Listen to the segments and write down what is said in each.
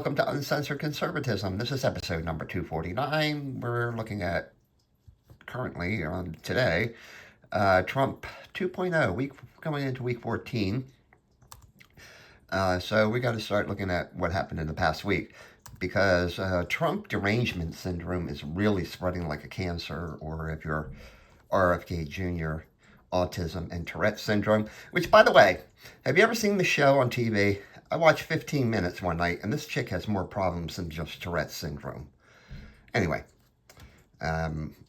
Welcome to Uncensored Conservatism. This is episode number 249. We're looking at currently on today Trump 2.0, week going into week 14. So we got to start looking at what happened in the past week because Trump derangement syndrome is really spreading like a cancer, or if you're RFK Jr., autism and Tourette syndrome. Which, by the way, have you ever seen the show on TV? I watched 15 minutes one night, and this chick has more problems than just Tourette syndrome. Anyway,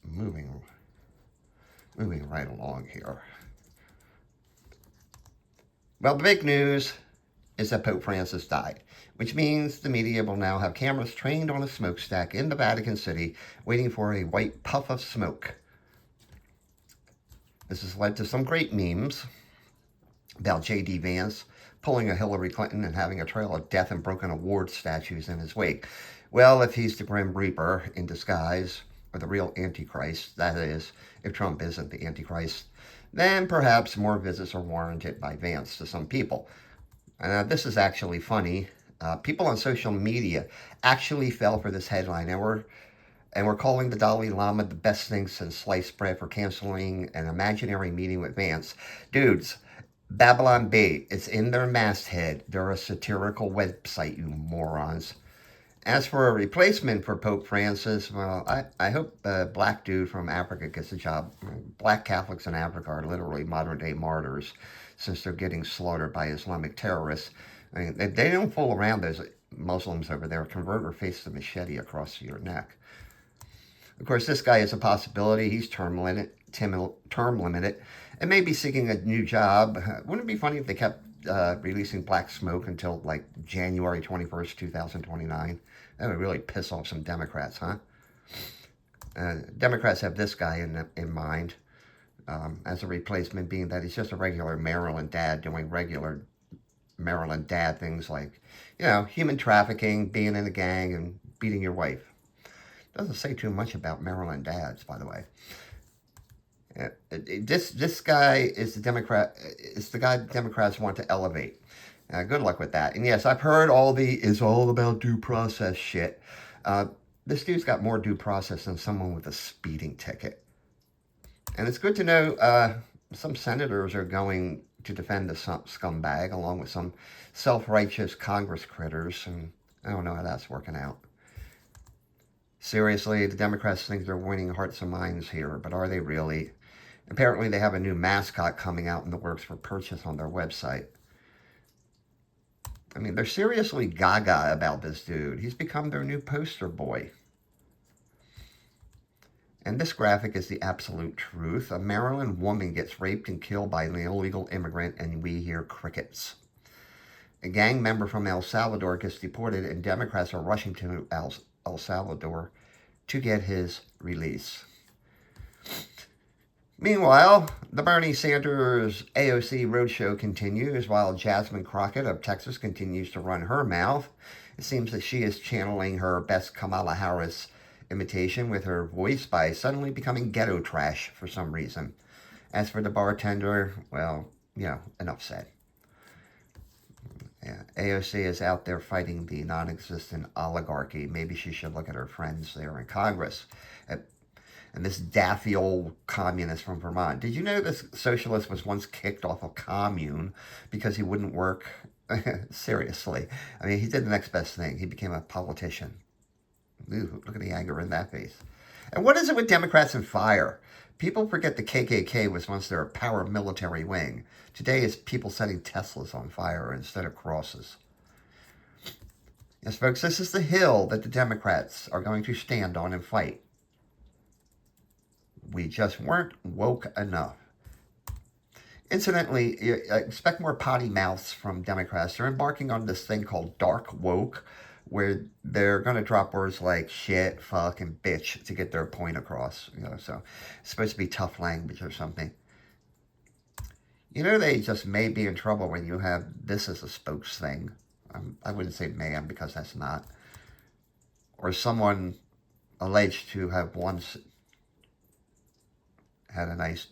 moving right along here. Well, the big news is that Pope Francis died, which means the media will now have cameras trained on a smokestack in the Vatican City, waiting for a white puff of smoke. This has led to some great memes about J.D. Vance pulling a Hillary Clinton and having a trail of death and broken award statues in his wake. Well, if he's the Grim Reaper in disguise, or the real Antichrist, that is, if Trump isn't the Antichrist, then perhaps more visits are warranted by Vance to some people. This is actually funny. People on social media actually fell for this headline, and we're calling the Dalai Lama the best thing since sliced bread for canceling an imaginary meeting with Vance. Dudes, Babylon Bait, it's in their masthead. They're a satirical website, you morons. As for a replacement for Pope Francis, well, I hope a black dude from Africa gets a job. Black Catholics in Africa are literally modern-day martyrs since they're getting slaughtered by Islamic terrorists. I mean, they don't fool around, those Muslims over there. Convert or face the machete across your neck. Of course, this guy is a possibility. He's term limited, and may be seeking a new job. Wouldn't it be funny if they kept releasing black smoke until like January 21st, 2029? That would really piss off some Democrats, huh? Democrats have this guy in mind as a replacement, being that he's just a regular Maryland dad doing regular Maryland dad things like, human trafficking, being in a gang, and beating your wife. Doesn't say too much about Maryland dads, by the way. This guy is the Democrat. It's the guy the Democrats want to elevate. Good luck with that. And yes, I've heard all the "it's all about due process" shit. This dude's got more due process than someone with a speeding ticket. And it's good to know some senators are going to defend the scumbag, along with some self-righteous Congress critters. And I don't know how that's working out. Seriously, the Democrats think they're winning hearts and minds here, but are they really? Apparently, they have a new mascot coming out in the works for purchase on their website. I mean, they're seriously gaga about this dude. He's become their new poster boy. And this graphic is the absolute truth. A Maryland woman gets raped and killed by an illegal immigrant, and we hear crickets. A gang member from El Salvador gets deported, and Democrats are rushing to El Salvador to get his release. Meanwhile, the Bernie Sanders AOC roadshow continues while Jasmine Crockett of Texas continues to run her mouth. It seems that she is channeling her best Kamala Harris imitation with her voice by suddenly becoming ghetto trash for some reason. As for the bartender, well, enough said. Yeah, AOC is out there fighting the non-existent oligarchy. Maybe she should look at her friends there in Congress. And this daffy old communist from Vermont. Did you know this socialist was once kicked off a commune because he wouldn't work? Seriously. I mean, he did the next best thing. He became a politician. Ooh, look at the anger in that face. And what is it with Democrats and fire? People forget the KKK was once their paramilitary wing. Today it's people setting Teslas on fire instead of crosses. Yes, folks, this is the hill that the Democrats are going to stand on and fight. We just weren't woke enough. Incidentally, expect more potty mouths from Democrats. They're embarking on this thing called dark woke, where they're going to drop words like shit, fuck, and bitch to get their point across. So it's supposed to be tough language or something. They just may be in trouble when you have this as a spokes thing. I wouldn't say man, because that's not. Or someone alleged to have once had a nice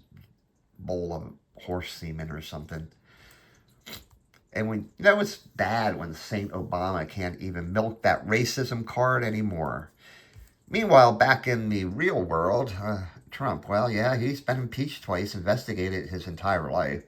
bowl of horse semen or something. And when it's bad when Saint Obama can't even milk that racism card anymore. Meanwhile, back in the real world, Trump, well, yeah, he's been impeached twice, investigated his entire life,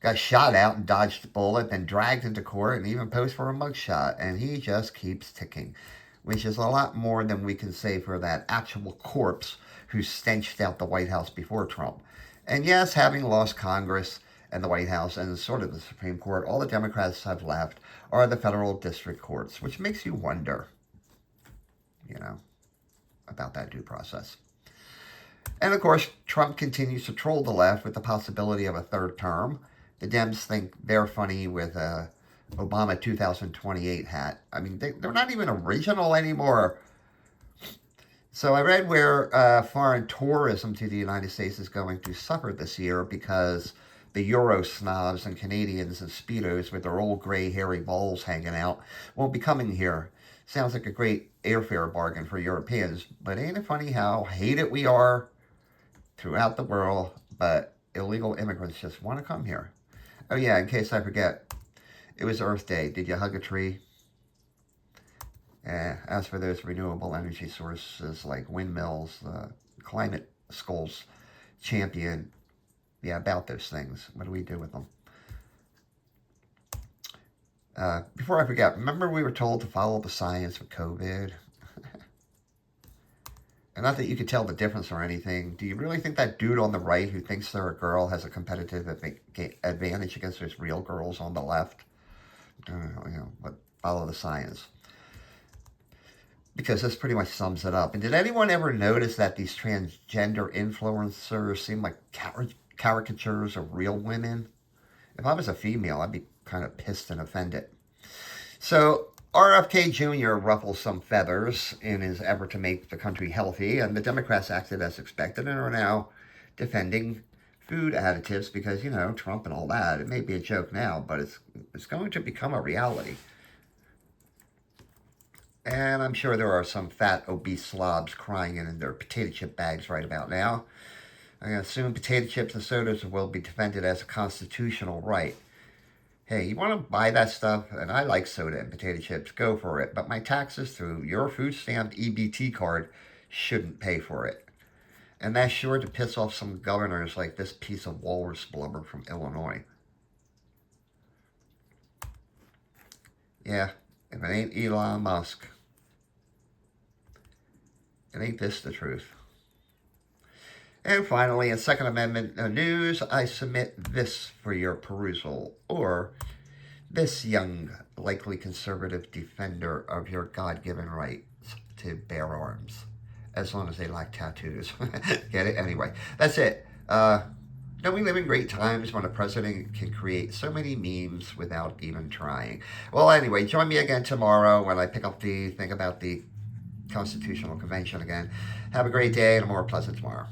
got shot out and dodged a bullet, then dragged into court and even posed for a mugshot. And he just keeps ticking, which is a lot more than we can say for that actual corpse who stenched out the White House before Trump. And yes, having lost Congress and the White House and sort of the Supreme Court, all the Democrats have left are the federal district courts, which makes you wonder, you know, about that due process. And of course, Trump continues to troll the left with the possibility of a third term. The Dems think they're funny with a Obama 2028 hat. I mean, they're not even original anymore. So I read where foreign tourism to the United States is going to suffer this year because the Euro snobs and Canadians in Speedos with their old gray hairy balls hanging out won't be coming here. Sounds like a great airfare bargain for Europeans, but ain't it funny how hated we are throughout the world, but illegal immigrants just want to come here. Oh yeah, in case I forget, it was Earth Day. Did you hug a tree? As for those renewable energy sources like windmills, climate skulls champion, yeah, about those things. What do we do with them? Before I forget, remember we were told to follow the science with COVID? And not that you could tell the difference or anything. Do you really think that dude on the right who thinks they're a girl has a competitive advantage against those real girls on the left? But follow the science. Because this pretty much sums it up. And did anyone ever notice that these transgender influencers seem like caricatures of real women? If I was a female, I'd be kind of pissed and offended. So RFK Jr. ruffles some feathers in his effort to make the country healthy, and the Democrats acted as expected and are now defending food additives because, Trump and all that. It may be a joke now, but it's going to become a reality. And I'm sure there are some fat, obese slobs crying in their potato chip bags right about now. I assume potato chips and sodas will be defended as a constitutional right. Hey, you want to buy that stuff, and I like soda and potato chips, go for it. But my taxes through your food stamp EBT card shouldn't pay for it. And that's sure to piss off some governors like this piece of walrus blubber from Illinois. Yeah, if it ain't Elon Musk, it ain't this the truth. And finally, in Second Amendment news, I submit this for your perusal, or this young, likely conservative defender of your God-given rights to bear arms, as long as they lack tattoos. Get it? Anyway, that's it. Don't we live in great times when a president can create so many memes without even trying? Well, anyway, join me again tomorrow when I pick up the thing about the Constitutional Convention again. Have a great day and a more pleasant tomorrow.